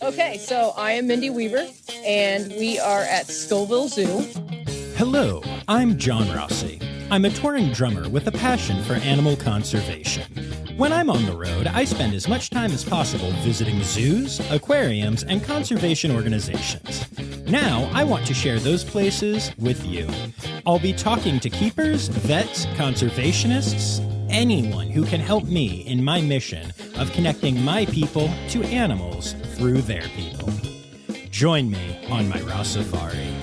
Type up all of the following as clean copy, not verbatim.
Okay, so I am Mindy Weaver, and we are at Scovill Zoo. Hello, I'm John Rossi. I'm a touring drummer with a passion for animal conservation. When I'm on the road, I spend as much time as possible visiting zoos, aquariums, and conservation organizations. Now, I want to share those places with you. I'll be talking to keepers, vets, conservationists, anyone who can help me in my mission of connecting my people to animals through their people. Join me on my Rossifari.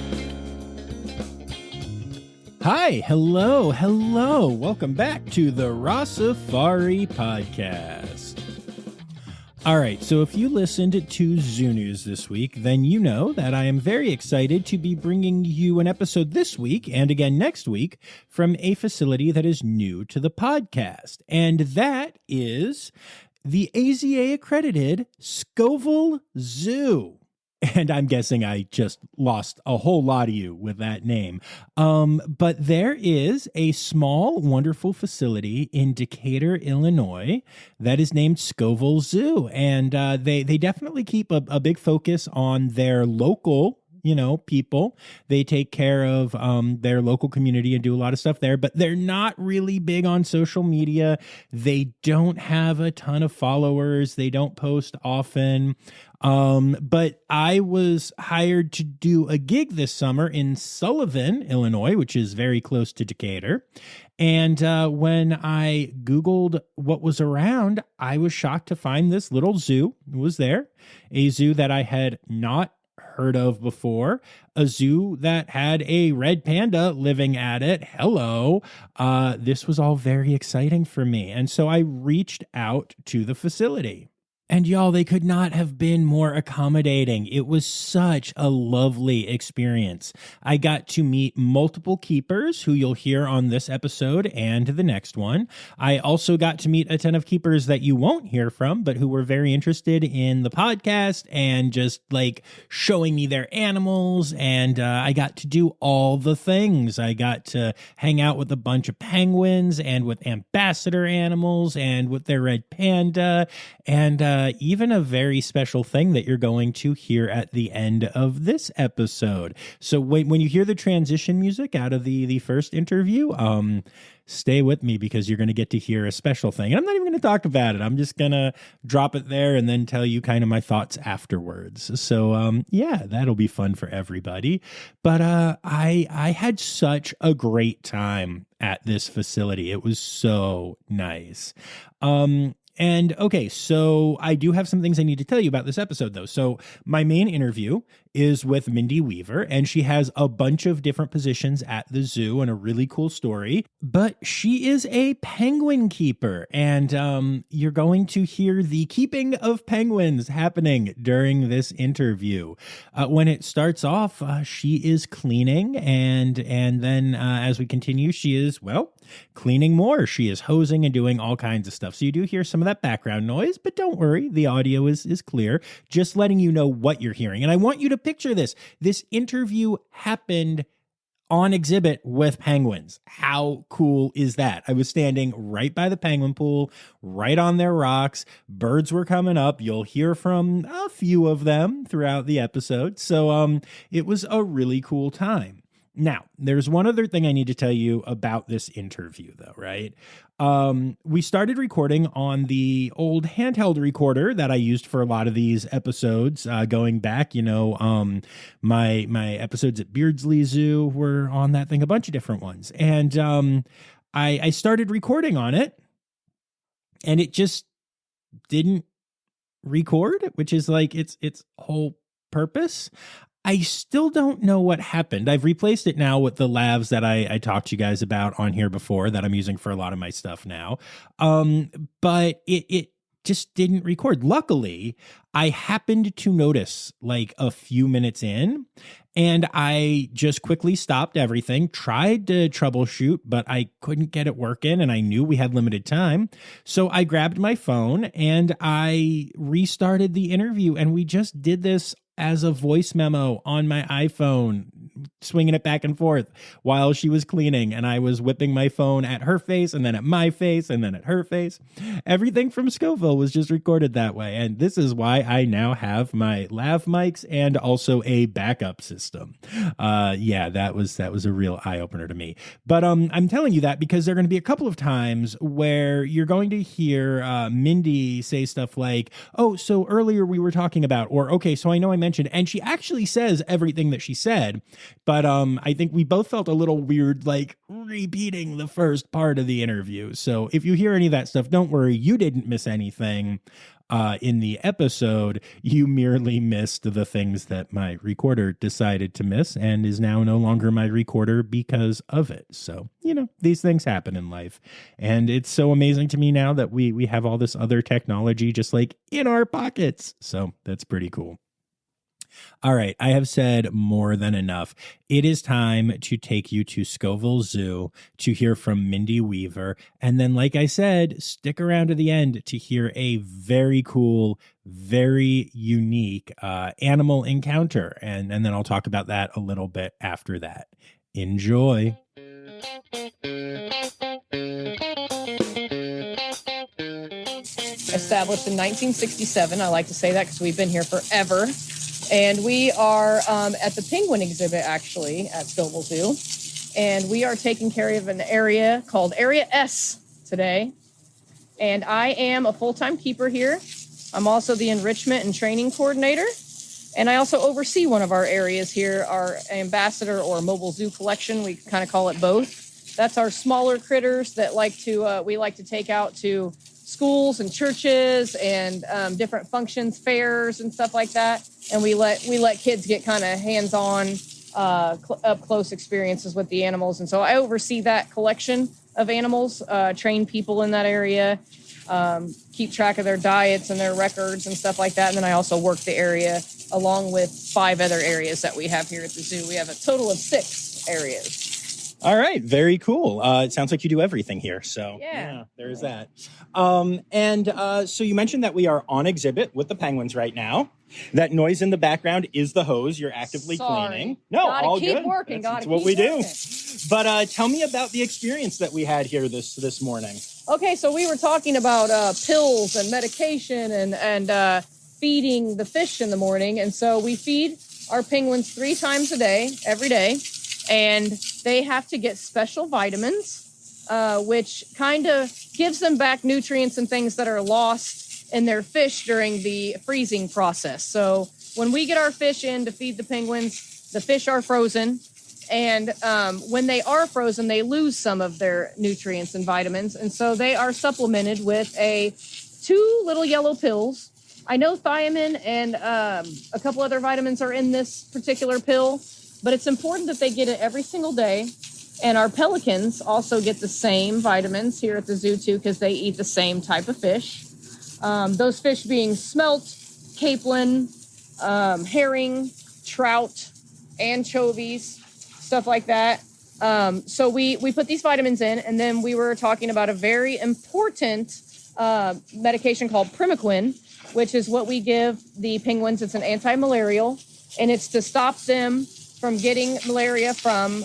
Hi, hello. Welcome back to the Rossifari podcast. All right, so if you listened to Zoo News this week, then you know that I am very excited to be bringing you an episode this week and again next week from a facility that is new to the podcast, and that is the AZA-accredited Scovill Zoo. And I'm guessing I just lost a whole lot of you with that name. But there is a small, wonderful facility in Decatur, Illinois, that is named Scovill Zoo. And they definitely keep a big focus on their local people. They take care of their local community and do a lot of stuff there, but they're not really big on social media. They don't have a ton of followers. They don't post often. But I was hired to do a gig this summer in Sullivan, Illinois, which is very close to Decatur. And when I Googled what was around, I was shocked to find this little zoo was there, a zoo that I had not heard of before, a zoo that had a red panda living at it. Hello. This was all very exciting for me. And so I reached out to the facility. And y'all, they could not have been more accommodating. It was such a lovely experience. I got to meet multiple keepers who you'll hear on this episode and the next one. I also got to meet a ton of keepers that you won't hear from, but who were very interested in the podcast and just like showing me their animals. And I got to do all the things. I got to hang out with a bunch of penguins and with ambassador animals and with their red panda and even a very special thing that you're going to hear at the end of this episode. So when you hear the transition music out of the first interview, stay with me because you're going to get to hear a special thing. And I'm not even going to talk about it. I'm just going to drop it there and then tell you kind of my thoughts afterwards. So yeah, that'll be fun for everybody. But I had such a great time at this facility. It was so nice. And okay, so I do have some things I need to tell you about this episode, though. So my main interview is with Mindy Weaver, and she has a bunch of different positions at the zoo and a really cool story. But she is a penguin keeper, and you're going to hear the keeping of penguins happening during this interview. When it starts off, she is cleaning, and then as we continue, she is, cleaning more. She is hosing and doing all kinds of stuff. So you do hear some of that background noise, but don't worry, the audio is clear. Just letting you know what you're hearing. And I want you to picture this. This interview happened on exhibit with penguins. How cool is that? I was standing right by the penguin pool, right on their rocks. Birds were coming up. You'll hear from a few of them throughout the episode. So it was a really cool time. Now, there's one other thing I need to tell you about this interview, though, right? We started recording on the old handheld recorder that I used for a lot of these episodes, going back, my episodes at Beardsley Zoo were on that thing, a bunch of different ones. And I started recording on it, and it just didn't record, which is like its whole purpose. I still don't know what happened. I've replaced it now with the lavs that I talked to you guys about on here before that I'm using for a lot of my stuff now. But it just didn't record. Luckily, I happened to notice like a few minutes in, and I just quickly stopped everything, tried to troubleshoot, but I couldn't get it working, and I knew we had limited time. So I grabbed my phone and I restarted the interview, and we just did this as a voice memo on my iPhone swinging it back and forth while she was cleaning, and I was whipping my phone at her face and then at my face and then at her face. Everything from Scovill was just recorded that way, and this is why I now have my lav mics and also a backup system. Yeah, that was a real eye-opener to me. But I'm telling you that because there are going to be a couple of times where you're going to hear Mindy say stuff like, oh, so earlier we were talking about, or okay, so I know I mentioned, and she actually says everything that she said, but I think we both felt a little weird, like repeating the first part of the interview. So if you hear any of that stuff, don't worry, you didn't miss anything in the episode. You merely missed the things that my recorder decided to miss and is now no longer my recorder because of it. So, these things happen in life. And it's so amazing to me now that we have all this other technology just like in our pockets. So that's pretty cool. All right, I have said more than enough. It is time to take you to Scovill Zoo to hear from Mindy Weaver. And then, like I said, stick around to the end to hear a very cool, very unique animal encounter. And then I'll talk about that a little bit after that. Enjoy. Established in 1967. I like to say that because we've been here forever. And we are at the penguin exhibit, actually, at Scovill Zoo. And we are taking care of an area called Area S today. And I am a full-time keeper here. I'm also the enrichment and training coordinator. And I also oversee one of our areas here, our ambassador or mobile zoo collection. We kind of call it both. That's our smaller critters that we like to take out to schools and churches and different functions, fairs and stuff like that. And we let kids get kind of hands-on, up-close experiences with the animals. And so I oversee that collection of animals, train people in that area, keep track of their diets and their records and stuff like that. And then I also work the area along with 5 other areas that we have here at the zoo. We have a total of 6 areas. All right. Very cool. It sounds like you do everything here. So yeah there's that. So you mentioned that we are on exhibit with the penguins right now. That noise in the background is the hose you're actively cleaning. No, gotta all keep good. Working. That's what we do. But tell me about the experience that we had here this morning. Okay, so we were talking about pills and medication and feeding the fish in the morning. And so we feed our penguins 3 times a day, every day. And they have to get special vitamins, which kind of gives them back nutrients and things that are lost in their fish during the freezing process. So when we get our fish in to feed the penguins, the fish are frozen. And when they are frozen, they lose some of their nutrients and vitamins. And so they are supplemented with 2 little yellow pills. I know thiamine and a couple other vitamins are in this particular pill, but it's important that they get it every single day. And our pelicans also get the same vitamins here at the zoo too, because they eat the same type of fish. Those fish being smelt, capelin, herring, trout, anchovies, stuff like that. So we put these vitamins in, and then we were talking about a very important medication called Primaquine, which is what we give the penguins. It's an anti-malarial, and it's to stop them from getting malaria from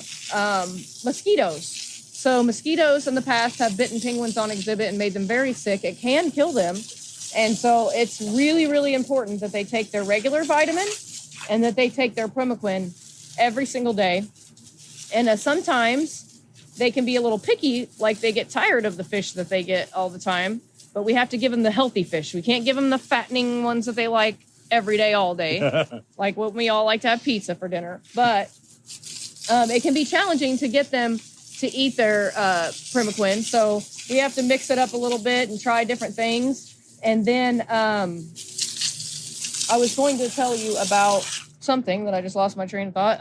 mosquitoes. So mosquitoes in the past have bitten penguins on exhibit and made them very sick. It can kill them. And so it's really, really important that they take their regular vitamin and that they take their Primaquine every single day. And sometimes they can be a little picky, like they get tired of the fish that they get all the time. But we have to give them the healthy fish. We can't give them the fattening ones that they like every day, all day, like when we all like to have pizza for dinner. But it can be challenging to get them to eat their Primaquine. So we have to mix it up a little bit and try different things. And then I was going to tell you about something that I just lost my train of thought.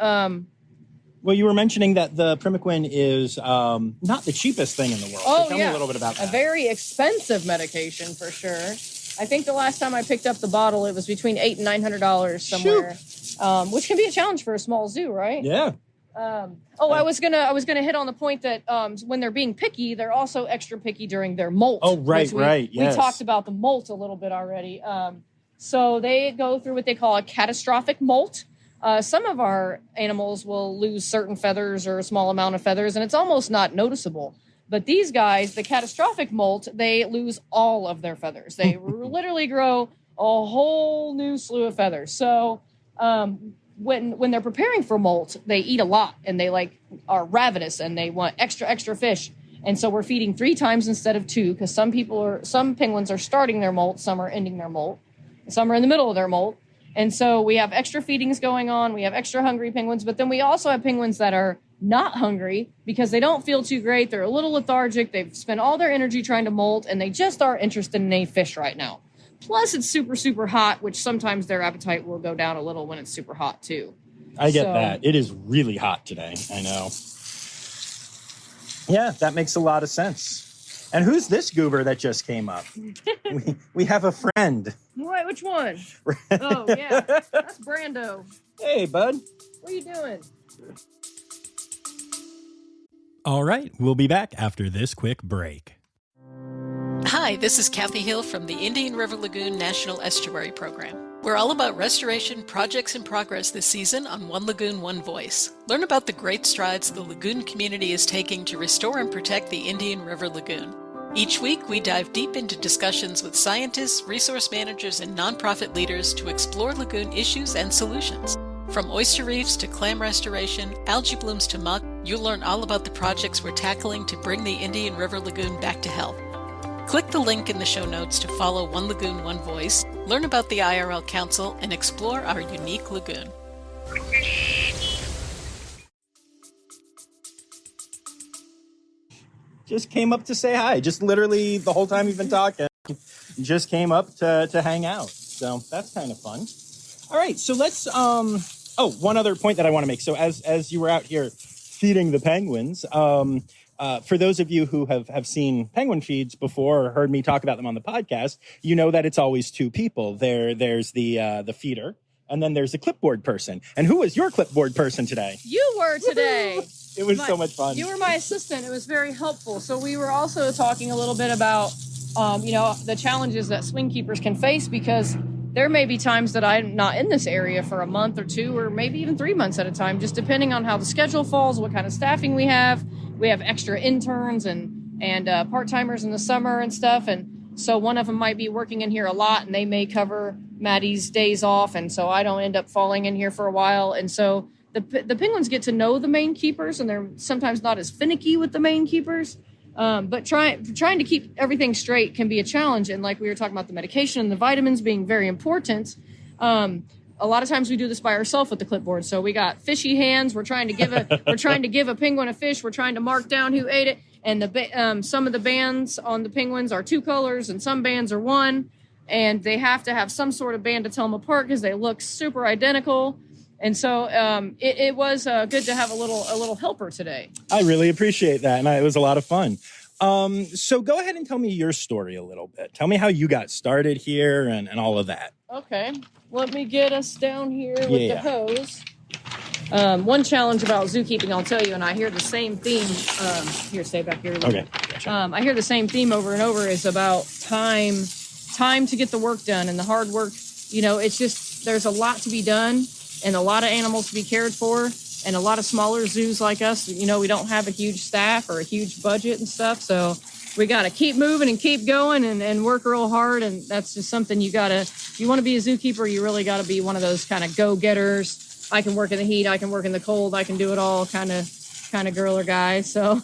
Well, you were mentioning that the Primaquine is not the cheapest thing in the world. Oh, so tell me a little bit about that. A very expensive medication for sure. I think the last time I picked up the bottle, it was between $800 and $900 somewhere, which can be a challenge for a small zoo, right? Yeah. I was gonna hit on the point that when they're being picky, they're also extra picky during their molt. Oh, right, right. Yes. We talked about the molt a little bit already. So they go through what they call a catastrophic molt, some of our animals will lose certain feathers or a small amount of feathers, and it's almost not noticeable. But these guys, the catastrophic molt, they lose all of their feathers. They literally grow a whole new slew of feathers. So when they're preparing for molt, they eat a lot, and they are ravenous, and they want extra fish. And so we're feeding 3 times instead of 2, because some penguins are starting their molt, some are ending their molt, some are in the middle of their molt. And so we have extra feedings going on. We have extra hungry penguins, but then we also have penguins that are not hungry because they don't feel too great. They're a little lethargic. They've spent all their energy trying to molt, and they just aren't interested in any fish right now. Plus, it's super, super hot, which sometimes their appetite will go down a little when it's super hot, too. I get that. It is really hot today. I know. Yeah, that makes a lot of sense. And who's this goober that just came up? we have a friend. What? Which one? Oh, yeah. That's Brando. Hey, bud. What are you doing? All right, we'll be back after this quick break. Hi, this is Kathy Hill from the Indian River Lagoon National Estuary Program. We're all about restoration projects in progress this season on One Lagoon, One Voice. Learn about the great strides the lagoon community is taking to restore and protect the Indian River Lagoon. Each week, we dive deep into discussions with scientists, resource managers, and nonprofit leaders to explore lagoon issues and solutions. From oyster reefs to clam restoration, algae blooms to muck, you'll learn all about the projects we're tackling to bring the Indian River Lagoon back to health. Click the link in the show notes to follow One Lagoon, One Voice, learn about the IRL Council, and explore our unique lagoon. Just came up to say hi. Just literally the whole time you've been talking, just came up to hang out. So that's kind of fun. All right, so let's one other point that I want to make. So as you were out here feeding the penguins, for those of you who have seen penguin feeds before or heard me talk about them on the podcast, you know that it's always 2 people. There's the feeder, and then there's the clipboard person. And who was your clipboard person today? You were today. It was so much fun. You were my assistant. It was very helpful. So we were also talking a little bit about, the challenges that swing keepers can face, because there may be times that I'm not in this area for a month or 2, or maybe even 3 months at a time, just depending on how the schedule falls, what kind of staffing we have. We have extra interns and part-timers in the summer and stuff. And so one of them might be working in here a lot, and they may cover Maddie's days off. And so I don't end up falling in here for a while. And so the penguins get to know the main keepers, and they're sometimes not as finicky with the main keepers. But trying to keep everything straight can be a challenge. And like we were talking about the medication and the vitamins being very important. A lot of times we do this by ourselves with the clipboard. So we got fishy hands. We're trying to give a penguin a fish. We're trying to mark down who ate it. And some of the bands on the penguins are 2 colors, and some bands are 1. And they have to have some sort of band to tell them apart because they look super identical. And so it was good to have a little helper today. I really appreciate that, and it was a lot of fun. So go ahead and tell me your story a little bit. Tell me how you got started here and all of that. Okay. Let me get us down here with the hose. One challenge about zookeeping, I'll tell you, and I hear the same theme. Here, stay back here. Okay. Gotcha. I hear the same theme over and over is about time to get the work done, and the hard work. It's just, there's a lot to be done and a lot of animals to be cared for, and a lot of smaller zoos like us. We don't have a huge staff or a huge budget and stuff, so we got to keep moving and keep going and work real hard. And that's just something you want to be a zookeeper, you really got to be one of those kind of go-getters. I can work in the heat, I can work in the cold, I can do it all kind of girl or guy. So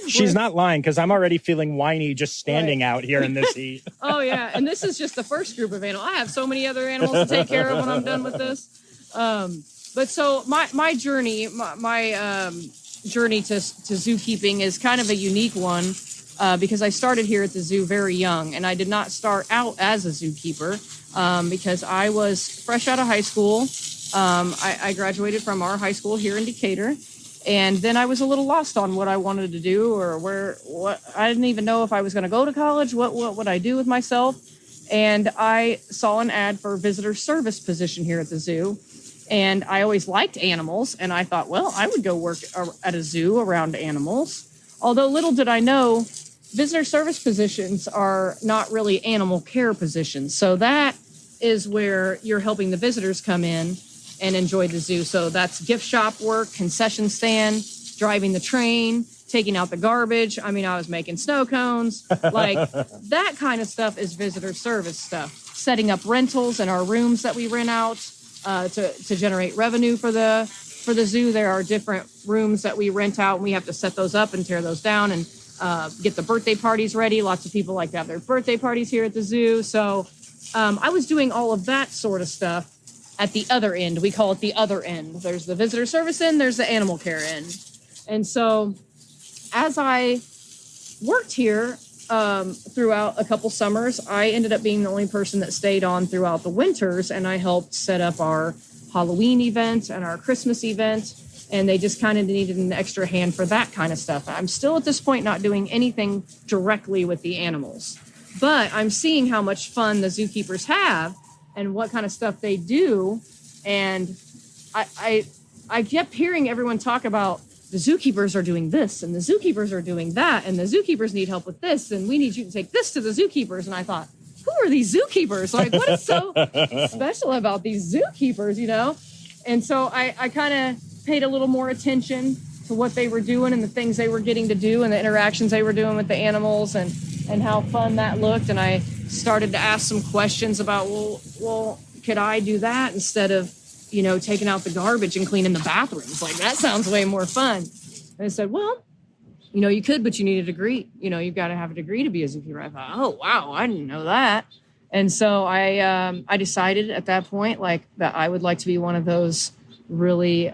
she's not lying, because I'm already feeling whiny just standing out here in this heat. Oh, yeah. And this is just the first group of animals. I have so many other animals to take care of when I'm done with this. But so my journey, my journey to zookeeping is kind of a unique one. Because I started here at the zoo very young, and I did not start out as a zookeeper because I was fresh out of high school. I graduated from our high school here in Decatur, and then I was a little lost on what I wanted to do or what. I didn't even know if I was going to go to college. What would I do with myself? And I saw an ad for a visitor service position here at the zoo, and I always liked animals, and I thought, well, I would go work at a zoo around animals. Although little did I know, visitor service positions are not really animal care positions. So that is where you're helping the visitors come in and enjoy the zoo. So that's gift shop work, concession stand, driving the train, taking out the garbage. I mean, I was making snow cones. Like, that kind of stuff is visitor service stuff. Setting up rentals in our rooms that we rent out to generate revenue for the zoo. There are different rooms that we rent out, and we have to set those up and tear those down and get the birthday parties ready. Lots of people like to have their birthday parties here at the zoo. So I was doing all of that sort of stuff at the other end. We call it the other end. There's the visitor service end, there's the animal care end. And so as I worked here throughout a couple summers, I ended up being the only person that stayed on throughout the winters, and I helped set up our Halloween event and our Christmas event, and they just kind of needed an extra hand for that kind of stuff. I'm still at this point not doing anything directly with the animals, but I'm seeing how much fun the zookeepers have and what kind of stuff they do. And I kept hearing everyone talk about the zookeepers are doing this and the zookeepers are doing that and the zookeepers need help with this and we need you to take this to the zookeepers. And I thought, who are these zookeepers? Like, what is so special about these zookeepers, you know? And so I kind of paid a little more attention to what they were doing and the things they were getting to do and the interactions they were doing with the animals and how fun that looked. And I started to ask some questions about, well, could I do that instead of, you know, taking out the garbage and cleaning the bathrooms? Like, that sounds way more fun. And I said, well, you know, you could, but you need a degree. You know, you've got to have a degree to be a zookeeper. I thought, oh, wow, I didn't know that. And so I decided at that point, like, that I would like to be one of those really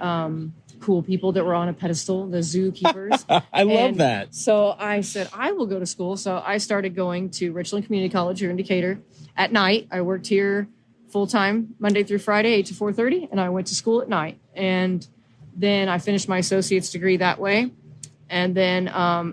cool people that were on a pedestal, the zookeepers. I love that. So I said, I will go to school. So I started going to Richland Community College here in Decatur at night. I worked here full-time Monday through Friday, 8 to 4:30, and I went to school at night. And then I finished my associate's degree that way. And then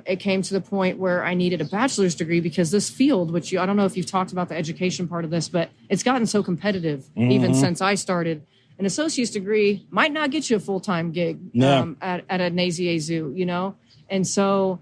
it came to the point where I needed a bachelor's degree because this field, which I don't know if you've talked about the education part of this, but it's gotten so competitive even since I started. An associate's degree might not get you a full-time gig at an AZA zoo, you know? And so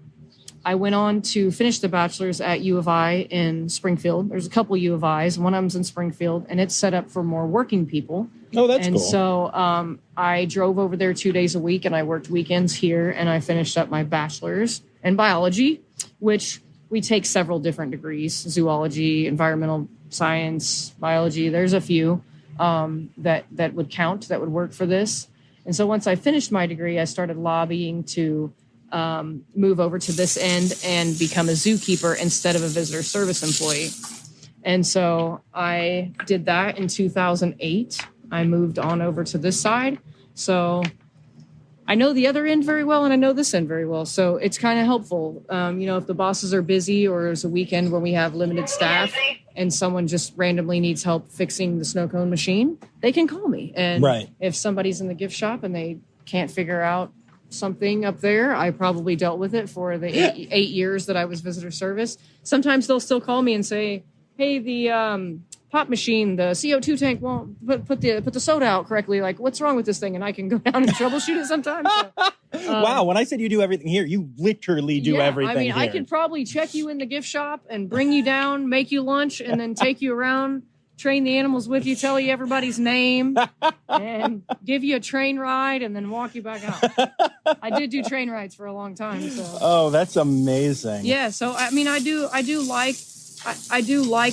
I went on to finish the bachelor's at U of I in Springfield. There's a couple U of I's. One of them's in Springfield, and it's set up for more working people. Oh, that's cool. And so I drove over there 2 days a week, and I worked weekends here, and I finished up my bachelor's in biology, which we take several different degrees: zoology, environmental science, biology. There's a few that would count, that would work for this. And so once I finished my degree, I started lobbying to move over to this end and become a zookeeper instead of a visitor service employee. And so I did that in 2008. I moved on over to this side. So I know the other end very well, and I know this end very well. So it's kind of helpful. You know, if the bosses are busy or there's a weekend where we have limited staff and someone just randomly needs help fixing the snow cone machine, they can call me. And if somebody's in the gift shop and they can't figure out something up there, I probably dealt with it for the 8 years that I was visitor service. Sometimes they'll still call me and say, hey, the pop machine, the CO2 tank won't put the soda out correctly. Like, what's wrong with this thing? And I can go down and troubleshoot it sometimes. So, wow, when I said you do everything here, you literally do everything I mean, here. I could probably check you in the gift shop and bring you down, make you lunch, and then take you around, train the animals with you, tell you everybody's name, and give you a train ride, and then walk you back out. I did do train rides for a long time. So. Oh, that's amazing. Yeah, so I mean, I do like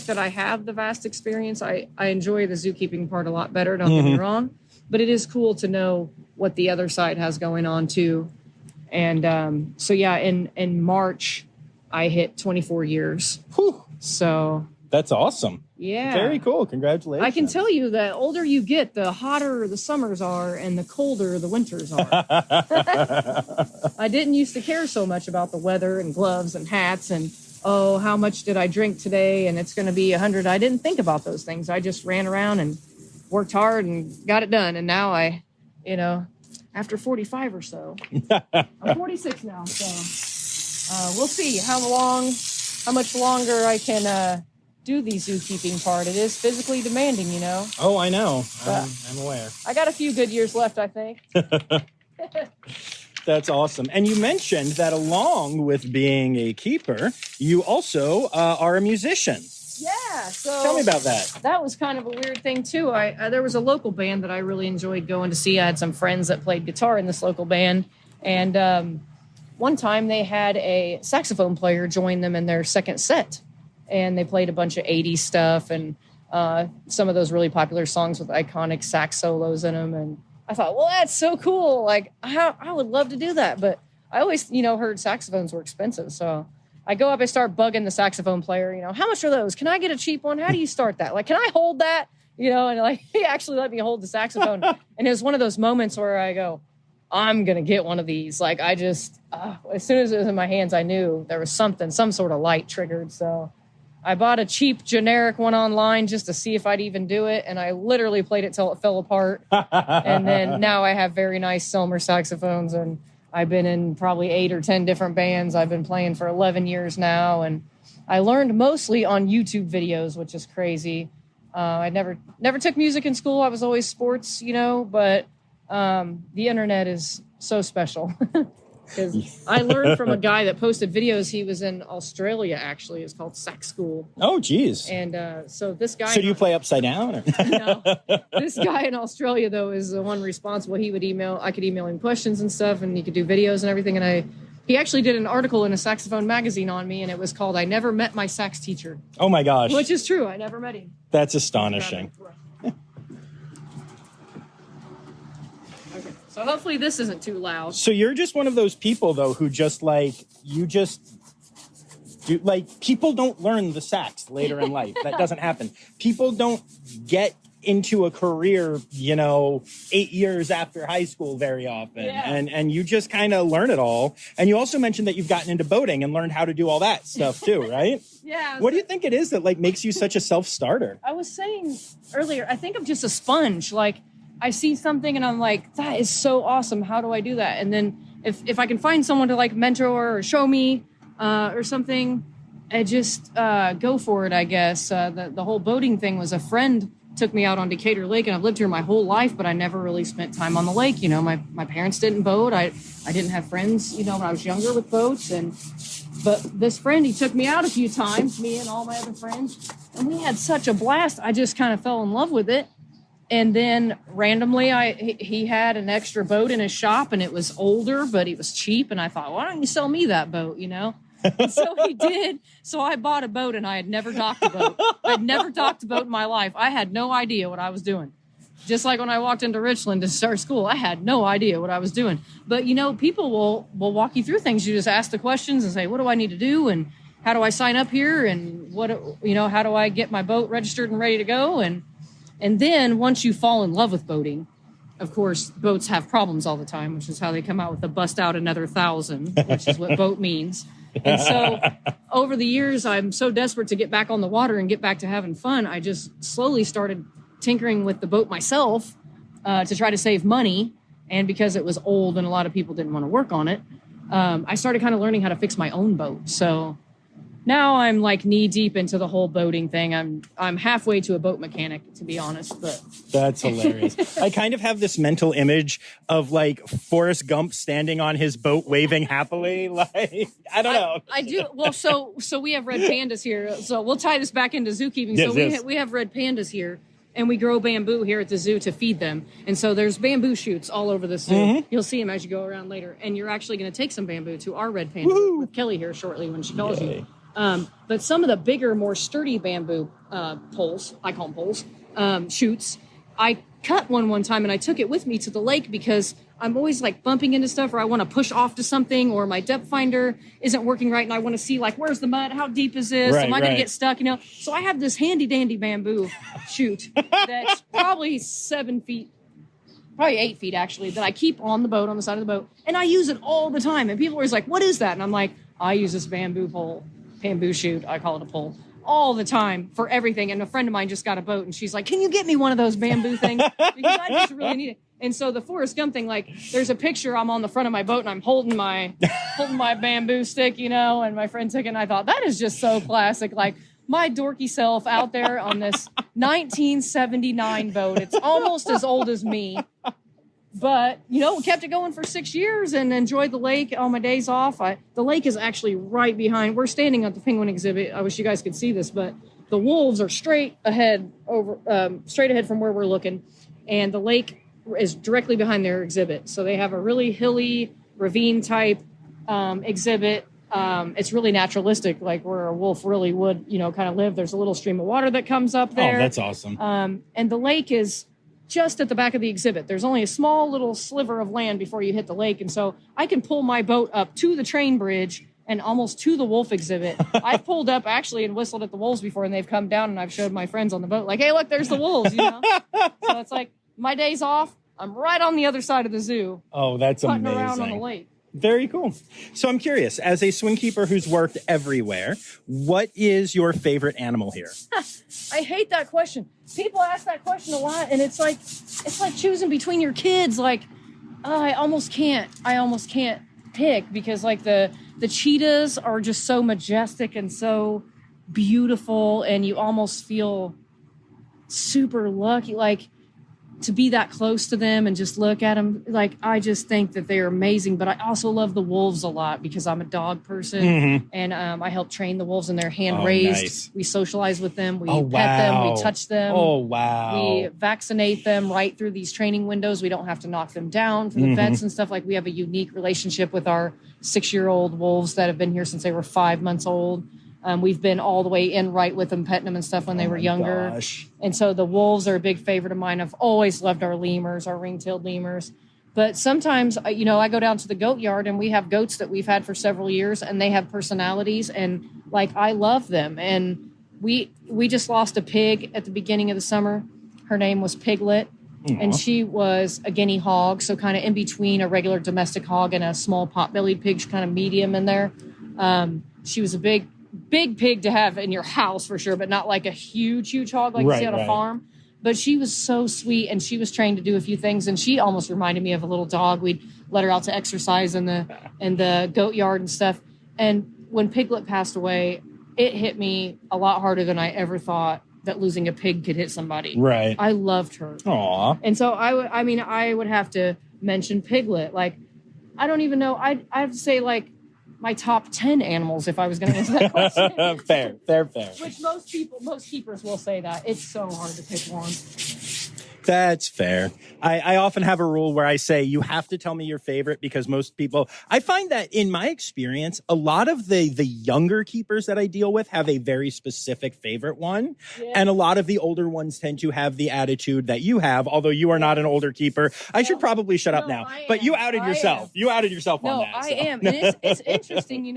that I have the vast experience. I enjoy the zookeeping part a lot better, don't get me wrong, but it is cool to know what the other side has going on too. And so yeah, in March, I hit 24 years. Whew. So that's awesome. Yeah. Very cool. Congratulations. I can tell you the older you get, the hotter the summers are and the colder the winters are. I didn't used to care so much about the weather and gloves and hats and, oh, how much did I drink today? And it's going to be 100. I didn't think about those things. I just ran around and worked hard and got it done. And now after 45 or so, I'm 46 now. So we'll see how much longer I can do the zookeeping part. It is physically demanding, you know. Oh, I know. I'm aware. I got a few good years left, I think. That's awesome. And you mentioned that along with being a keeper, you also are a musician. Yeah. Yeah. So Tell me about that. That was kind of a weird thing too. There was a local band that I really enjoyed going to see. I had some friends that played guitar in this local band, and one time they had a saxophone player join them in their second set, and they played a bunch of 80s stuff and some of those really popular songs with iconic sax solos in them. And I thought, well, that's so cool. Like, I would love to do that, but I always, heard saxophones were expensive, so I go up, I start bugging the saxophone player, how much are those? Can I get a cheap one? How do you start that? Like, can I hold that? And like, he actually let me hold the saxophone. And it was one of those moments where I go, I'm going to get one of these. Like, I just, as soon as it was in my hands, I knew there was some sort of light triggered. So I bought a cheap generic one online just to see if I'd even do it. And I literally played it till it fell apart. And then now I have very nice Selmer saxophones, and I've been in probably 8 or 10 different bands. I've been playing for 11 years now, and I learned mostly on YouTube videos, which is crazy. I never took music in school. I was always sports, but the internet is so special. Because I learned from a guy that posted videos. He was in Australia, actually. It's called Sax School. Oh, geez. And so this guy... So do you play upside down? Or? No. This guy in Australia, though, is the one responsible. He would I could email him questions and stuff, and he could do videos and everything. And he actually did an article in a saxophone magazine on me, and it was called I Never Met My Sax Teacher. Oh, my gosh. Which is true. I never met him. That's astonishing. So hopefully this isn't too loud. So you're just one of those people, though, who just people don't learn the sax later in life. That doesn't happen. People don't get into a career, 8 years after high school very often. Yeah. And you just kind of learn it all. And you also mentioned that you've gotten into boating and learned how to do all that stuff too, right? Yeah. What do you think it is that makes you such a self-starter? I was saying earlier, I think I'm just a sponge. Like, I see something and I'm like, that is so awesome. How do I do that? And then if I can find someone to mentor or show me or something, I just go for it, I guess. The whole boating thing was a friend took me out on Decatur Lake, and I've lived here my whole life, but I never really spent time on the lake. My parents didn't boat. I didn't have friends, when I was younger with boats. But this friend, he took me out a few times, me and all my other friends, and we had such a blast. I just kind of fell in love with it. And then randomly, he had an extra boat in his shop, and it was older, but it was cheap. And I thought, why don't you sell me that boat, And so he did. So I bought a boat, and I had never docked a boat. I'd never docked a boat in my life. I had no idea what I was doing. Just like when I walked into Richland to start school, I had no idea what I was doing. But, people will walk you through things. You just ask the questions and say, what do I need to do? And how do I sign up here? And how do I get my boat registered and ready to go? And then once you fall in love with boating, of course, boats have problems all the time, which is how they come out with the bust out another 1,000, which is what boat means. And so over the years, I'm so desperate to get back on the water and get back to having fun. I just slowly started tinkering with the boat myself to try to save money. And because it was old and a lot of people didn't want to work on it, I started kind of learning how to fix my own boat. So now I'm knee deep into the whole boating thing. I'm halfway to a boat mechanic, to be honest. But that's hilarious. I kind of have this mental image of Forrest Gump standing on his boat, waving happily. I don't know. I do. Well, so we have red pandas here. So we'll tie this back into zookeeping. Yes, so we have red pandas here, and we grow bamboo here at the zoo to feed them. And so there's bamboo shoots all over the zoo. Mm-hmm. You'll see them as you go around later. And you're actually going to take some bamboo to our red panda with Kelly here shortly when she calls you. But some of the bigger, more sturdy bamboo poles, I call them poles, shoots, I cut one time and I took it with me to the lake because I'm always bumping into stuff, or I want to push off to something, or my depth finder isn't working right and I want to see where's the mud, how deep is this, am I going to get stuck, So I have this handy dandy bamboo chute that's probably 7 feet, probably 8 feet actually, that I keep on the boat, on the side of the boat, and I use it all the time. And people are always like, what is that? And I'm like, I use this bamboo shoot, I call it a pole, all the time for everything. And a friend of mine just got a boat, and she's like, can you get me one of those bamboo things? Because I just really need it. And so the Forrest Gump thing, there's a picture, I'm on the front of my boat and I'm holding my bamboo stick, and my friend took it, and I thought, that is just so classic. My dorky self out there on this 1979 boat. It's almost as old as me. But, kept it going for 6 years and enjoyed the lake on my days off. The lake is actually right behind. We're standing at the penguin exhibit. I wish you guys could see this, but the wolves are straight ahead from where we're looking, and the lake is directly behind their exhibit. So they have a really hilly ravine type exhibit. It's really naturalistic, like where a wolf really would, kind of live. There's a little stream of water that comes up there. Oh, that's awesome. And the lake is just at the back of the exhibit. There's only a small little sliver of land before you hit the lake. And so I can pull my boat up to the train bridge and almost to the wolf exhibit. I've pulled up actually and whistled at the wolves before, and they've come down, and I've showed my friends on the boat, like, hey, look, there's the wolves, So it's like my day's off. I'm right on the other side of the zoo. Oh, that's putting amazing. Around on the lake. Very cool. So I'm curious, as a swing keeper who's worked everywhere, what is your favorite animal here? I hate that question. People ask that question a lot, and it's like choosing between your kids. Like, I almost can't pick, because like the cheetahs are just so majestic and so beautiful, and you almost feel super lucky, like, to be that close to them and just look at them. Like, I just think that they're amazing. But I also love the wolves a lot because I'm a dog person, and I help train the wolves, and they're hand raised. Nice. We socialize with them. We pet them. We touch them. Oh, wow. We vaccinate them right through these training windows. We don't have to knock them down for the vets and stuff. Like, we have a unique relationship with our 6-year-old wolves that have been here since they were 5 months old. We've been all the way in right with them, petting them and stuff when they were younger. Gosh. And so the wolves are a big favorite of mine. I've always loved our lemurs, our ring-tailed lemurs. But sometimes, I go down to the goat yard, and we have goats that we've had for several years, and they have personalities, and like, I love them. And we just lost a pig at the beginning of the summer. Her name was Piglet, and she was a guinea hog, so kind of in between a regular domestic hog and a small pot-bellied pig, kind of medium in there. She was a big pig to have in your house for sure, but not like a huge hog like you see on a farm. But she was so sweet, and she was trained to do a few things, and she almost reminded me of a little dog. We'd let her out to exercise in the goat yard and stuff. And when Piglet passed away, it hit me a lot harder than I ever thought that losing a pig could hit somebody. Right. I loved her. Aw. And so I would have to mention Piglet. Like, I don't even know. I have to say, like, my top 10 animals if I was going to answer that question. Fair. Which most keepers will say that. It's so hard to pick one. That's fair. I often have a rule where I say you have to tell me your favorite, because most people, I find that in my experience, a lot of the younger keepers that I deal with have a very specific favorite one. Yeah. And a lot of the older ones tend to have the attitude that you have, although you are not an older keeper. I should probably shut up now. But you outed yourself. You outed yourself on that. No, I am. And it's interesting,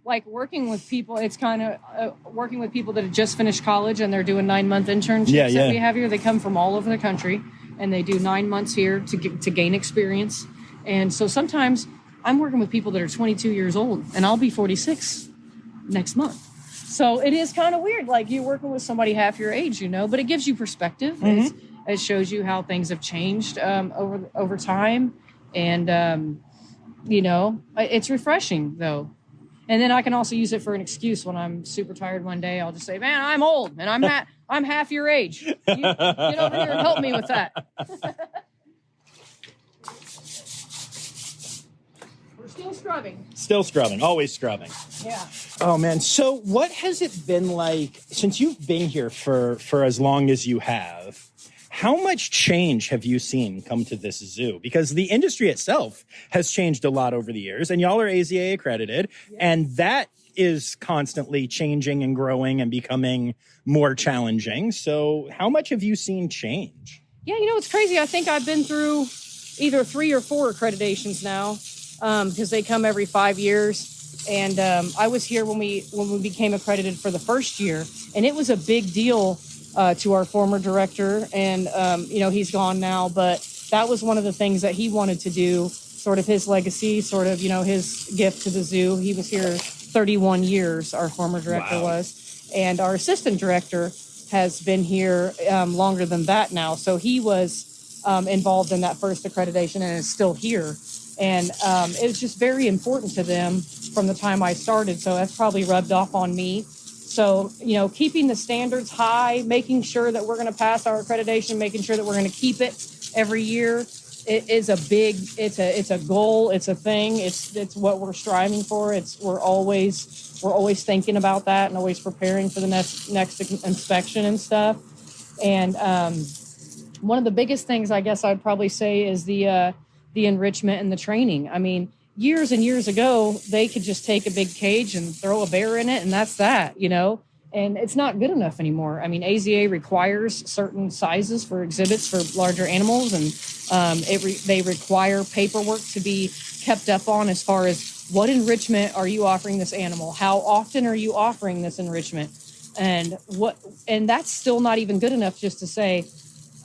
like working with people, it's kind of working with people that have just finished college and they're doing 9-month internships that we have here. They come from all over the country, and they do 9 months here to gain experience. And so sometimes I'm working with people that are 22 years old, and I'll be 46 next month. So it is kind of weird. Like, you're working with somebody half your age, but it gives you perspective. It shows you how things have changed over time. And, it's refreshing though. And then I can also use it for an excuse when I'm super tired one day. I'll just say, man, I'm old, and I'm half your age. You get over here and help me with that. We're still scrubbing. Always scrubbing. Yeah. Oh, man. So what has it been like since you've been here for as long as you have? How much change have you seen come to this zoo? Because the industry itself has changed a lot over the years, and y'all are AZA accredited, and that is constantly changing and growing and becoming more challenging. So how much have you seen change? Yeah, it's crazy. I think I've been through either 3 or 4 accreditations now, because they come every 5 years. And I was here when we became accredited for the first year, and it was a big deal to our former director, and he's gone now, but that was one of the things that he wanted to do, sort of his legacy, sort of his gift to the zoo. He was here 31 years, our former director was, and our assistant director has been here longer than that now, so he was involved in that first accreditation and is still here. And it was just very important to them from the time I started, so that's probably rubbed off on me. So, keeping the standards high, making sure that we're going to pass our accreditation, making sure that we're going to keep it every year, it's a goal, it's a thing, it's what we're striving for. We're always we're always thinking about that and always preparing for the next inspection and stuff. And one of the biggest things I guess I'd probably say is the enrichment and the training. I mean, years and years ago, they could just take a big cage and throw a bear in it, and that's that, you know? And it's not good enough anymore. I mean, AZA requires certain sizes for exhibits for larger animals, and they require paperwork to be kept up on as far as what enrichment are you offering this animal? How often are you offering this enrichment? And that's still not even good enough just to say,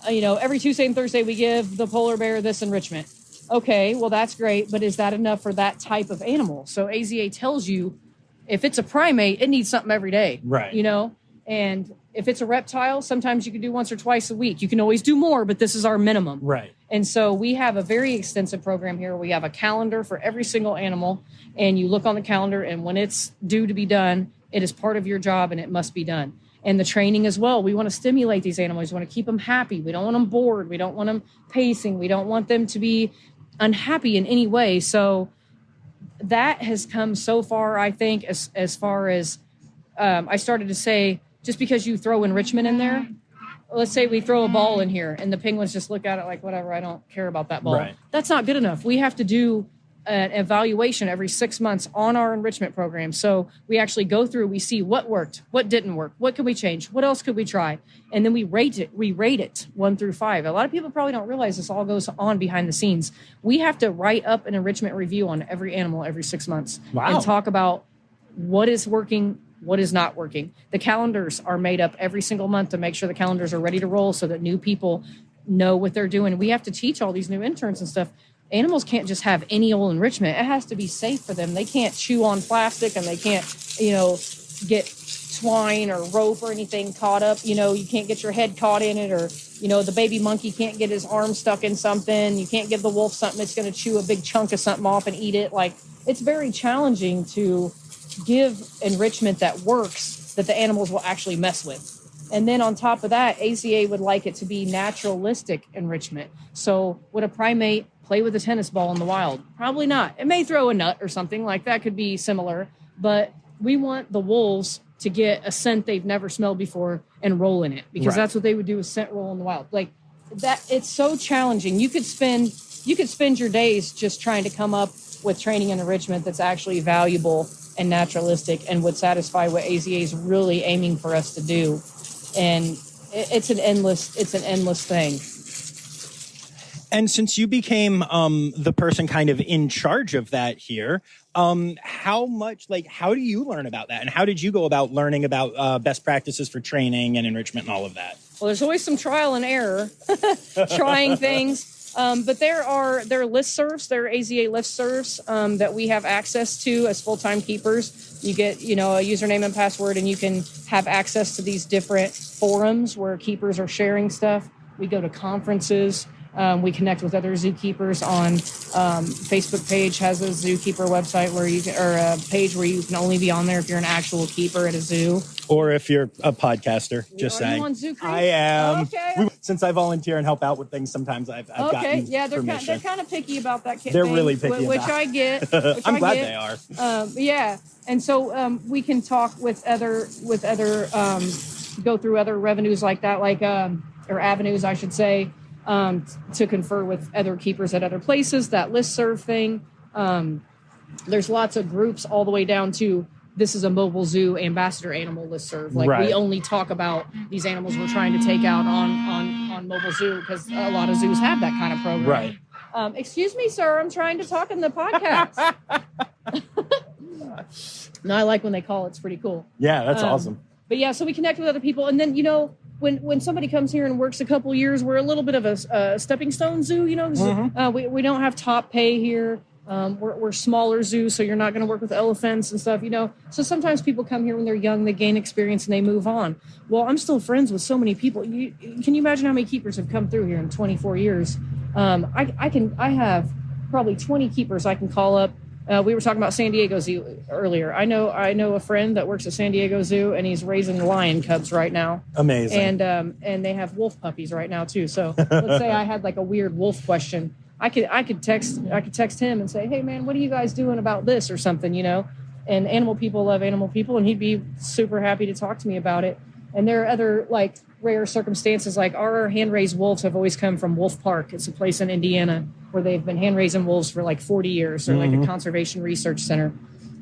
you know, every Tuesday and Thursday we give the polar bear this enrichment. Okay, well, that's great, but is that enough for that type of animal? So AZA tells you if it's a primate, it needs something every day, right? You know, and if it's a reptile, sometimes you can do once or twice a week. You can always do more, but this is our minimum. Right. And so we have a very extensive program here. We have a calendar for every single animal, and you look on the calendar, and when it's due to be done, it is part of your job and it must be done. And the training as well. We want to stimulate these animals. We want to keep them happy. We don't want them bored. We don't want them pacing. We don't want them to be unhappy in any way. So that has come so far, I think, as far as I started to say, just because you throw enrichment in there, let's say we throw a ball in here and the penguins just look at it like, whatever, I don't care about that ball. Right. That's not good enough. We have to do an evaluation every 6 months on our enrichment program. So we actually go through, we see what worked, what didn't work, what can we change, what else could we try? And then we rate it 1 through 5. A lot of people probably don't realize this all goes on behind the scenes. We have to write up an enrichment review on every animal every 6 months. Wow. And talk about what is working, what is not working. The calendars are made up every single month to make sure the calendars are ready to roll so that new people know what they're doing. We have to teach all these new interns and stuff. Animals can't just have any old enrichment. It has to be safe for them. They can't chew on plastic, and they can't, you know, get twine or rope or anything caught up. You know, you can't get your head caught in it, or, you know, the baby monkey can't get his arm stuck in something. You can't give the wolf something that's going to chew a big chunk of something off and eat it. Like, it's very challenging to give enrichment that works, that the animals will actually mess with. And then on top of that, AZA would like it to be naturalistic enrichment. So would a primate play with a tennis ball in the wild? Probably not. It may throw a nut or something like that, could be similar, but we want the wolves to get a scent they've never smelled before and roll in it, because that's what they would do, is scent roll in the wild. Like that, it's so challenging. You could spend your days just trying to come up with training and enrichment that's actually valuable and naturalistic and would satisfy what AZA is really aiming for us to do. And it's an endless thing. And since you became the person kind of in charge of that here, how do you learn about that? And how did you go about learning about best practices for training and enrichment and all of that? Well, there's always some trial and error, trying things. But there are listservs, there are AZA listservs that we have access to as full-time keepers. You get, you know, a username and password, and you can have access to these different forums where keepers are sharing stuff. We go to conferences. We connect with other zookeepers on Facebook page has a zookeeper website where you can, or a page where you can only be on there if you're an actual keeper at a zoo. Or if you're a podcaster, just saying. Are saying. You on Zoo Creek? I am. Okay. Since I volunteer and help out with things, sometimes I've gotten they're permission. they're kind of picky about that. They're really picky which about. I get. I'm glad they are. Yeah, and so we can talk with other go through other revenues like that, like or avenues, I should say. To confer with other keepers at other places, that listserv thing. There's lots of groups all the way down to this is a mobile zoo ambassador animal listserv. Like we only talk about these animals we're trying to take out on mobile zoo, because a lot of zoos have that kind of program. Right. Excuse me, sir, I'm trying to talk in the podcast. No, I like when they call. It's pretty cool. Yeah, that's awesome. But yeah, so we connect with other people, and then, you know, when somebody comes here and works a couple years, we're a little bit of a stepping stone zoo, you know. We don't have top pay here. We're smaller zoo, so you're not going to work with elephants and stuff, you know. So sometimes people come here when they're young, they gain experience, and they move on. Well, I'm still friends with so many people. Can you imagine how many keepers have come through here in 24 years? I have probably 20 keepers I can call up. We were talking about San Diego Zoo earlier. I know a friend that works at San Diego Zoo, and he's raising lion cubs right now. Amazing. And they have wolf puppies right now too. So let's say I had like a weird wolf question. I could text him and say, hey man, what are you guys doing about this or something, you know? and animal people love animal people, and he'd be super happy to talk to me about it. And there are other like rare circumstances, like our hand-raised wolves have always come from Wolf Park. It's a place in Indiana where they've been hand-raising wolves for like 40 years, or like a conservation research center.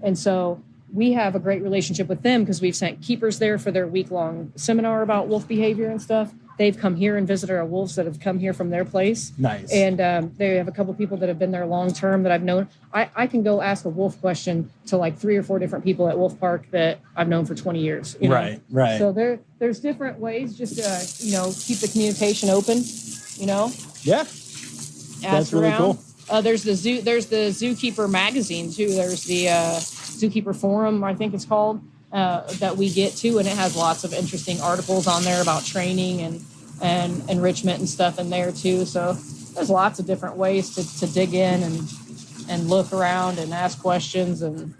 And so we have a great relationship with them because we've sent keepers there for their week-long seminar about wolf behavior and stuff. They've come here and visited our wolves that have come here from their place. Nice. And they have a couple people that have been there long term that I've known. I can go ask a wolf question to like 3 or 4 different people at Wolf Park that I've known for 20 years. You know? Right. So there's different ways just to, keep the communication open, Yeah. That's really cool. There's the Zookeeper magazine too. There's the Zookeeper Forum, I think it's called. That we get to, and it has lots of interesting articles on there about training and enrichment and stuff in there too. So there's lots of different ways to dig in and look around and ask questions, and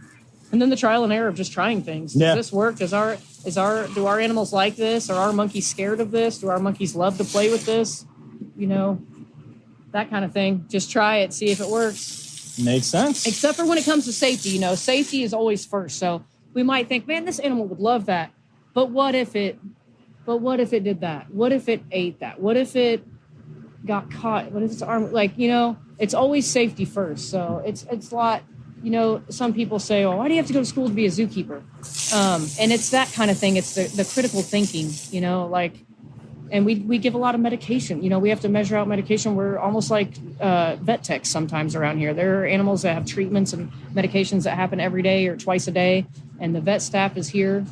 then the trial and error of just trying things. Does this work? Do our animals like this? Are our monkeys scared of this? Do our monkeys love to play with this? That kind of thing. Just try it, see if it works. Makes sense. Except for when it comes to safety, safety is always first. So we might think, man, this animal would love that. But what if it did that? What if it ate that? What if it got caught? What if its arm, it's always safety first. So it's a lot, some people say, oh, why do you have to go to school to be a zookeeper? And it's that kind of thing. It's the critical thinking, and we give a lot of medication. We have to measure out medication. We're almost like vet techs sometimes around here. There are animals that have treatments and medications that happen every day or twice a day. And the vet staff is here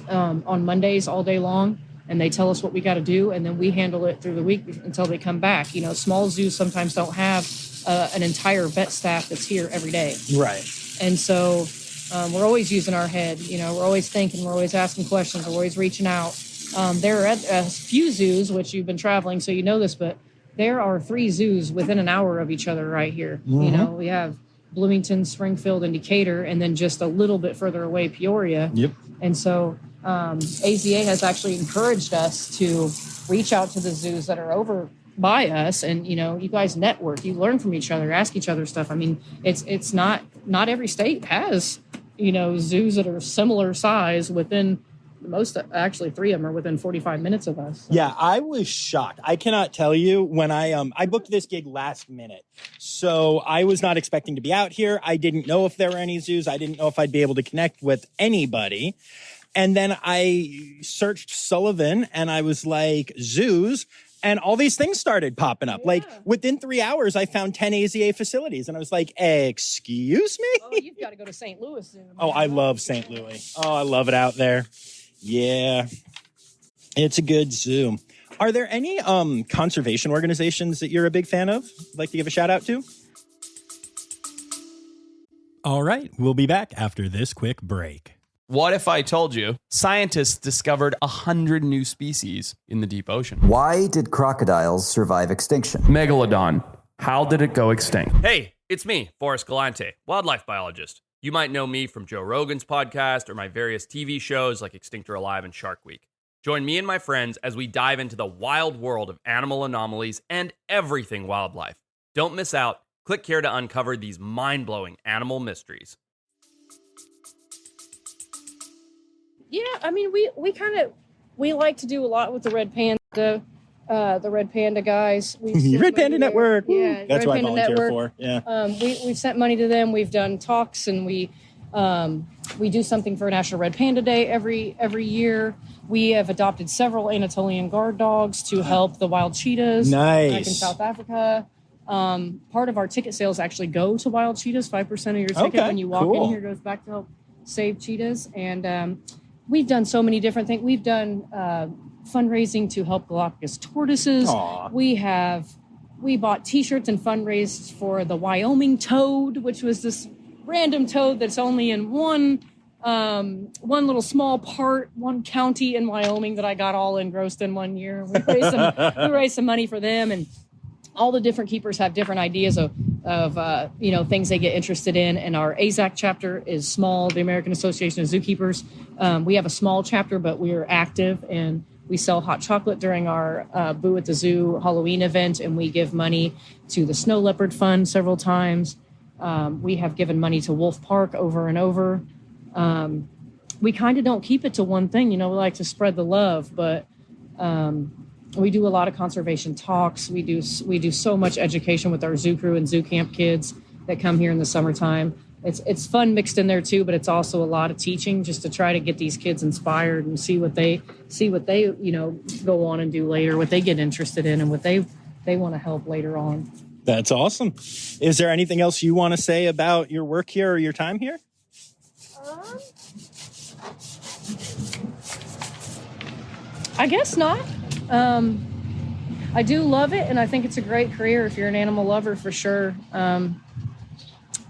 on Mondays all day long, and they tell us what we got to do, and then we handle it through the week until they come back. Small zoos sometimes don't have an entire vet staff that's here every day. Right. And so we're always using our head. We're always thinking, we're always asking questions, we're always reaching out. There are a few zoos, which you've been traveling, so you know this, but there are 3 zoos within an hour of each other right here. We have Bloomington, Springfield, and Decatur, and then just a little bit further away, Peoria. Yep. And so AZA has actually encouraged us to reach out to the zoos that are over by us, and you guys network, you learn from each other, ask each other stuff. I mean, it's not every state has zoos that are similar size within. Actually 3 of them are within 45 minutes of us. So. Yeah, I was shocked. I cannot tell you when I booked this gig last minute. So I was not expecting to be out here. I didn't know if there were any zoos. I didn't know if I'd be able to connect with anybody. And then I searched Sullivan and I was like, zoos. And all these things started popping up. Yeah. Like within 3 hours, I found 10 AZA facilities. And I was like, excuse me? Oh, you've got to go to St. Louis soon. Oh, I love St. Louis. Oh, I love it out there. Yeah, it's a good zoo. Are there any conservation organizations that you're a big fan of? Like to give a shout out to? All right, we'll be back after this quick break. What if I told you scientists discovered 100 new species in the deep ocean? Why did crocodiles survive extinction? Megalodon. How did it go extinct? Hey, it's me, Forrest Galante, wildlife biologist. You might know me from Joe Rogan's podcast or my various TV shows like Extinct or Alive and Shark Week. Join me and my friends as we dive into the wild world of animal anomalies and everything wildlife. Don't miss out. Click here to uncover these mind-blowing animal mysteries. Yeah, I mean, we like to do a lot with the red panda. The Red Panda guys. Red Panda Network. Yeah, that's Red what Panda I volunteer Network. for. Yeah. We've sent money to them. We've done talks, and we do something for National Red Panda Day every year. We have adopted several Anatolian guard dogs to help the wild cheetahs. Nice. Back in South Africa. Part of our ticket sales actually go to wild cheetahs. 5% of your ticket when you walk in here goes back to help save cheetahs. And we've done so many different things. We've done fundraising to help Galapagos tortoises. Aww. We bought T-shirts and fundraised for the Wyoming toad, which was this random toad that's only in one little small part, one county in Wyoming that I got all engrossed in one year. We raised some money for them, and all the different keepers have different ideas of things they get interested in. And our AZAC chapter is small, the American Association of Zookeepers. We have a small chapter, but we are active, and we sell hot chocolate during our Boo at the Zoo Halloween event, and we give money to the Snow Leopard Fund several times. We have given money to Wolf Park over and over. we kind of don't keep it to one thing. We like to spread the love, but we do a lot of conservation talks. We do so much education with our zoo crew and zoo camp kids that come here in the summertime. It's fun mixed in there too, but it's also a lot of teaching just to try to get these kids inspired and see what they go on and do later, what they get interested in, and what they want to help later on. That's awesome. Is there anything else you want to say about your work here or your time here? I guess not. I do love it, and I think it's a great career if you're an animal lover, for sure.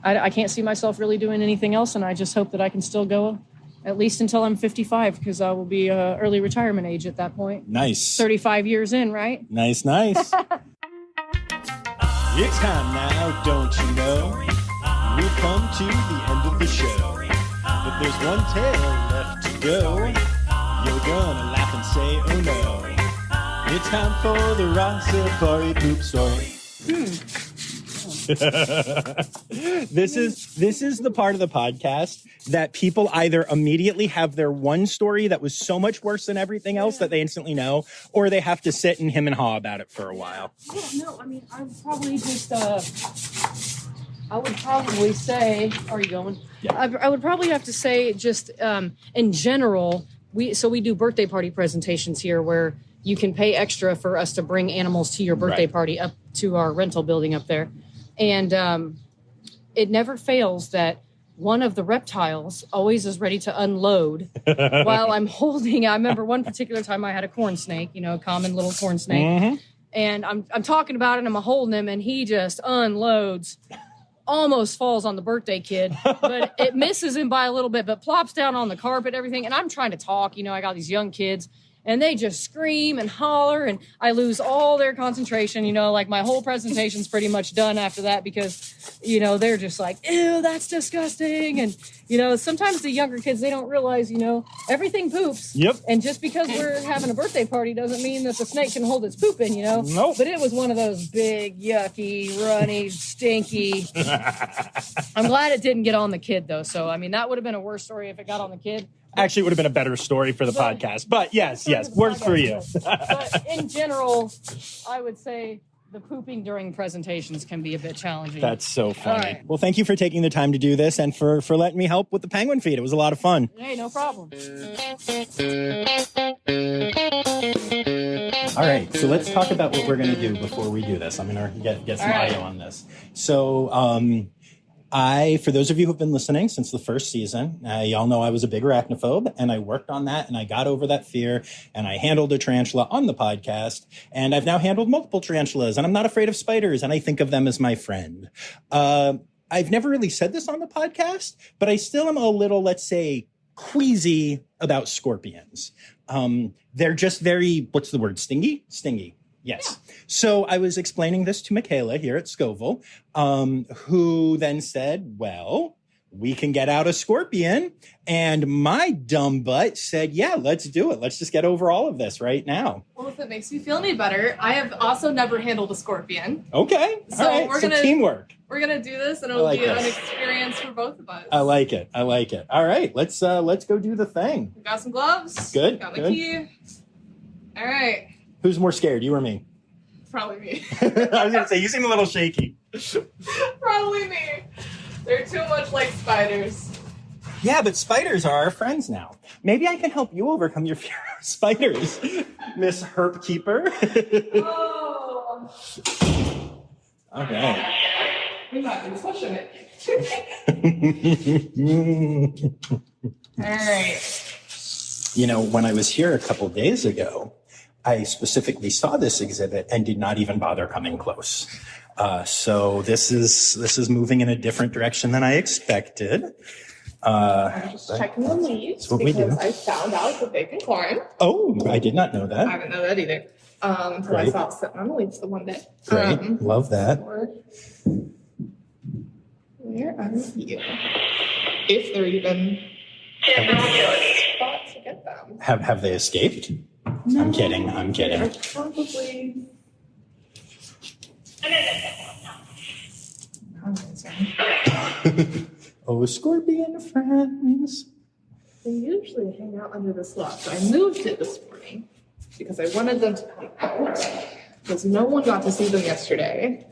I can't see myself really doing anything else, and I just hope that I can still go at least until I'm 55, because I will be early retirement age at that point. Nice. 35 years in, right? Nice. It's time now, don't you know? We've come to the end of the show, but there's one tale left to go. You're gonna laugh and say, oh no. It's time for the Rossifari poop story. This is the part of the podcast that people either immediately have their one story that was so much worse than everything else that they instantly know, or they have to sit and hem and haw about it for a while. Yeah, no, I mean, I would probably just, I would probably say, are you going? Yeah. I would probably have to say just in general, we do birthday party presentations here where you can pay extra for us to bring animals to your birthday party up to our rental building up there. And it never fails that one of the reptiles always is ready to unload while I'm holding. I remember one particular time I had a corn snake, a common little corn snake. Mm-hmm. And I'm talking about it and I'm holding him and he just unloads, almost falls on the birthday kid, but it misses him by a little bit, but plops down on the carpet, everything. And I'm trying to talk, I got these young kids. And they just scream and holler, and I lose all their concentration. Like my whole presentation's pretty much done after that because, they're just like, ew, that's disgusting. And, sometimes the younger kids, they don't realize, everything poops. Yep. And just because we're having a birthday party doesn't mean that the snake can hold its poop in, Nope. But it was one of those big, yucky, runny, stinky. I'm glad it didn't get on the kid, though. So, that would have been a worse story if it got on the kid. Actually, it would have been a better story for the podcast. But yes, works for you. But in general, I would say the pooping during presentations can be a bit challenging. That's so funny. Right. Well, thank you for taking the time to do this and for letting me help with the penguin feed. It was a lot of fun. Hey, no problem. All right, so let's talk about what we're going to do before we do this. I'm going to get some audio on this. So, for those of you who've been listening since the first season, y'all know I was a big arachnophobe, and I worked on that, and I got over that fear, and I handled a tarantula on the podcast, and I've now handled multiple tarantulas, and I'm not afraid of spiders, and I think of them as my friend. I've never really said this on the podcast, but I still am a little, let's say, queasy about scorpions. They're just very, what's the word, stingy? Stingy. Yes. Yeah. So I was explaining this to Michaela here at Scovill, who then said, well, we can get out a scorpion. And my dumb butt said, yeah, let's do it. Let's just get over all of this right now. Well, if it makes you feel any better, I have also never handled a scorpion. Okay. So all right. we're going to teamwork. We're going to do this, and it'll be an experience for both of us. I like it. All right. Let's go do the thing. We got some gloves. Good. Got my key. All right. Who's more scared, you or me? Probably me. I was going to say, you seem a little shaky. Probably me. They're too much like spiders. Yeah, but spiders are our friends now. Maybe I can help you overcome your fear of spiders, Miss Herp Keeper. Oh. Okay. We might be pushing it. All right. When I was here a couple days ago, I specifically saw this exhibit and did not even bother coming close. So this is moving in a different direction than I expected. I'm just checking the leaves because I found out that they can climb. Oh, I did not know that. I didn't know that either. Until I saw it sitting on the leaves the one day. Great. Love that. Where are you? If they're even spot to get them. Have they escaped? No. I'm kidding. They're probably... Oh, scorpion friends. They usually hang out under this log, so I moved it this morning because I wanted them to come out because no one got to see them yesterday.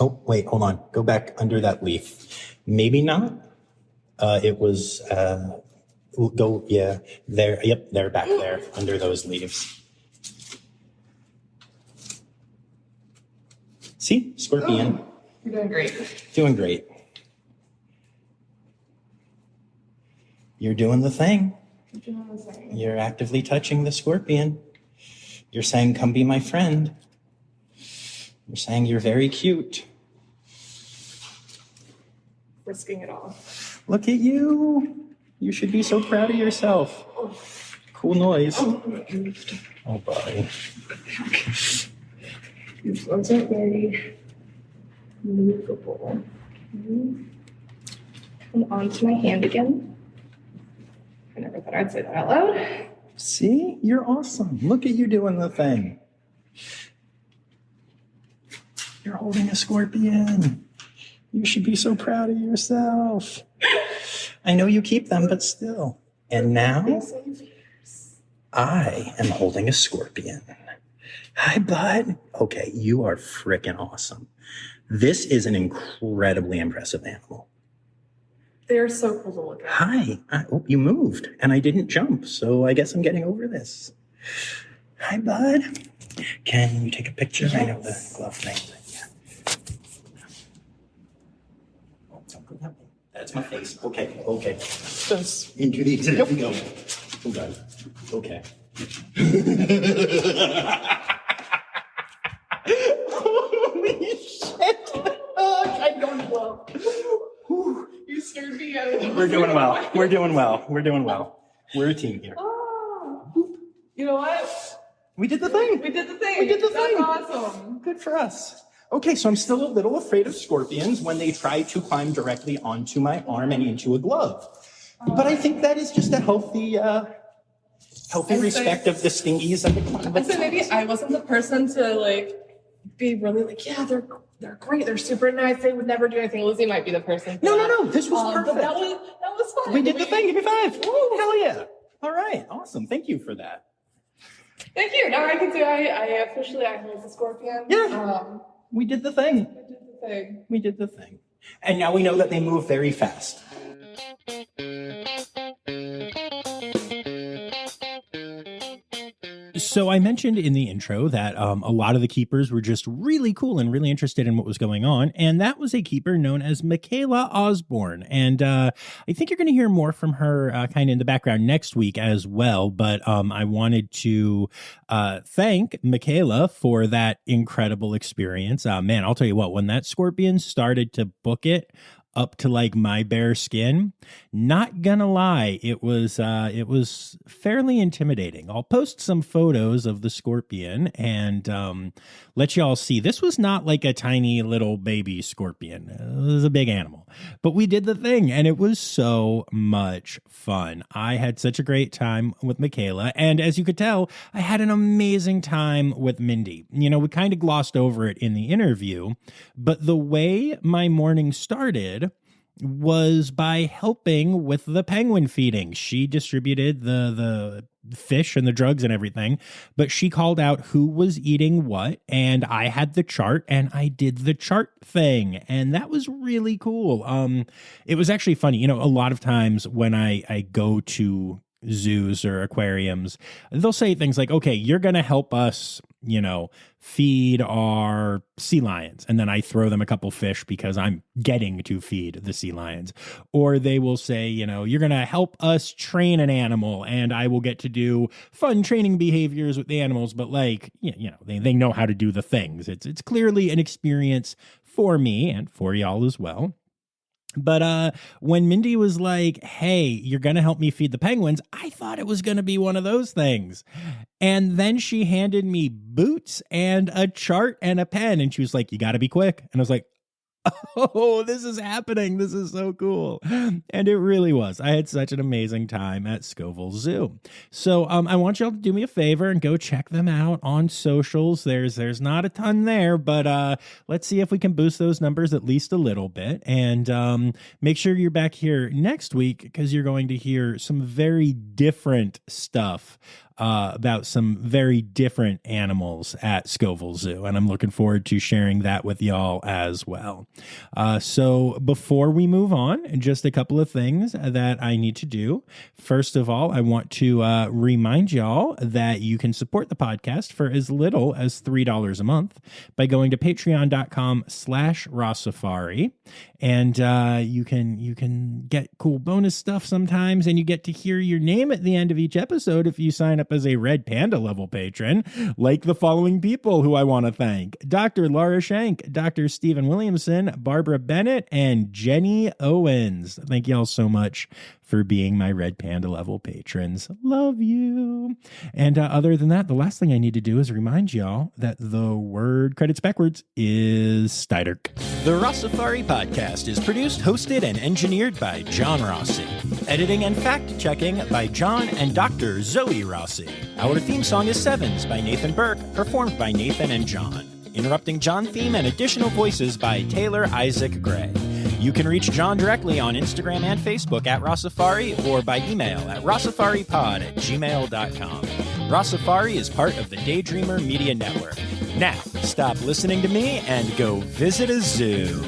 Oh, wait, hold on. Go back under that leaf. Maybe not. It was, there. Yep, they're back there under those leaves. See? Scorpion. Oh, you're doing great. Doing great. You're doing the thing. You're actively touching the scorpion. You're saying, come be my friend. You're saying you're very cute. Risking it all. Look at you. You should be so proud of yourself. Cool noise. Oh, buddy. These ones aren't very movable. And onto my hand again. I never thought I'd say that out loud. See? You're awesome. Look at you doing the thing. You're holding a scorpion. You should be so proud of yourself. I know you keep them, but still. And now, I am holding a scorpion. Hi, bud. Okay, you are freaking awesome. This is an incredibly impressive animal. They're so cool to look at. Hi. Oh, you moved, and I didn't jump, so I guess I'm getting over this. Hi, bud. Can you take a picture? Yes. I know the glove thing. Yeah. Oh, don't go that way. That's my face. Okay. Just into the exhibit we go. Oh, God. Okay. Holy shit. I don't know. You scared me out of it. We're doing well. We're a team here. Oh, you know what? We did the thing. That's awesome. Good for us. Okay, so I'm still a little afraid of scorpions when they try to climb directly onto my arm and into a glove. But I think that is just a healthy respect of the stingies and the I said maybe I wasn't the person to be really yeah, they're great, they're super nice, they would never do anything. Lizzie might be the person. No, this was perfect. But that was fun. We did the thing. Give me 5. Woo, hell yeah. All right, awesome. Thank you for that. Thank you. Now I can say I officially hold the scorpion. Yeah. We did the thing. We did the thing. And now we know that they move very fast. So I mentioned in the intro that a lot of the keepers were just really cool and really interested in what was going on. And that was a keeper known as Michaela Osborne. And I think you're going to hear more from her kind of in the background next week as well. But I wanted to thank Michaela for that incredible experience. Man, I'll tell you what, when that scorpion started to book it up to my bare skin, not gonna lie, it was fairly intimidating. I'll post some photos of the scorpion and let y'all see. This was not like a tiny little baby scorpion. It was a big animal, but we did the thing and it was so much fun. I had such a great time with Michaela, and as you could tell, I had an amazing time with Mindy. You know, we kind of glossed over it in the interview, but the way my morning started was by helping with the penguin feeding. She distributed the fish and the drugs and everything, but she called out who was eating what, and I had the chart and I did the chart thing, and that was really cool. It was actually funny. You know, a lot of times when I go to zoos or aquariums, they'll say things like, okay, you're going to help us, you know, feed our sea lions. And then I throw them a couple fish because I'm getting to feed the sea lions. Or they will say, you know, you're going to help us train an animal and I will get to do fun training behaviors with the animals. But you know, they know how to do the things. It's clearly an experience for me and for y'all as well. But when Mindy was like, hey, you're going to help me feed the penguins, I thought it was going to be one of those things. And then she handed me boots and a chart and a pen. And she was like, you got to be quick. And I was like, oh, this is happening. This is so cool. And it really was. I had such an amazing time at Scovill Zoo. So I want y'all to do me a favor and go check them out on socials. There's not a ton there, but let's see if we can boost those numbers at least a little bit. And make sure you're back here next week because you're going to hear some very different stuff about some very different animals at Scovill Zoo. And I'm looking forward to sharing that with y'all as well. So before we move on, just a couple of things that I need to do. First of all, I want to remind y'all that you can support the podcast for as little as $3 a month by going to patreon.com/Rossifari. And you can get cool bonus stuff sometimes, and you get to hear your name at the end of each episode if you sign up as a Red Panda level patron, like the following people who I want to thank: Dr. Laura Shank, Dr. Stephen Williamson, Barbara Bennett, and Jenny Owens. Thank y'all so much for being my Red Panda level patrons. Love you. And other than that, the last thing I need to do is remind y'all that the word credits backwards is Steiderk. The Rossifari podcast is produced, hosted, and engineered by John Rossi. Editing and fact-checking by John and Dr. Zoe Rossi. Our theme song is Sevens by Nathan Burke, performed by Nathan and John. Interrupting John theme and additional voices by Taylor Isaac Gray. You can reach John directly on Instagram and Facebook at Rossifari or by email at rossifaripod@gmail.com. Rossifari is part of the Daydreamer Media Network. Now, stop listening to me and go visit a zoo.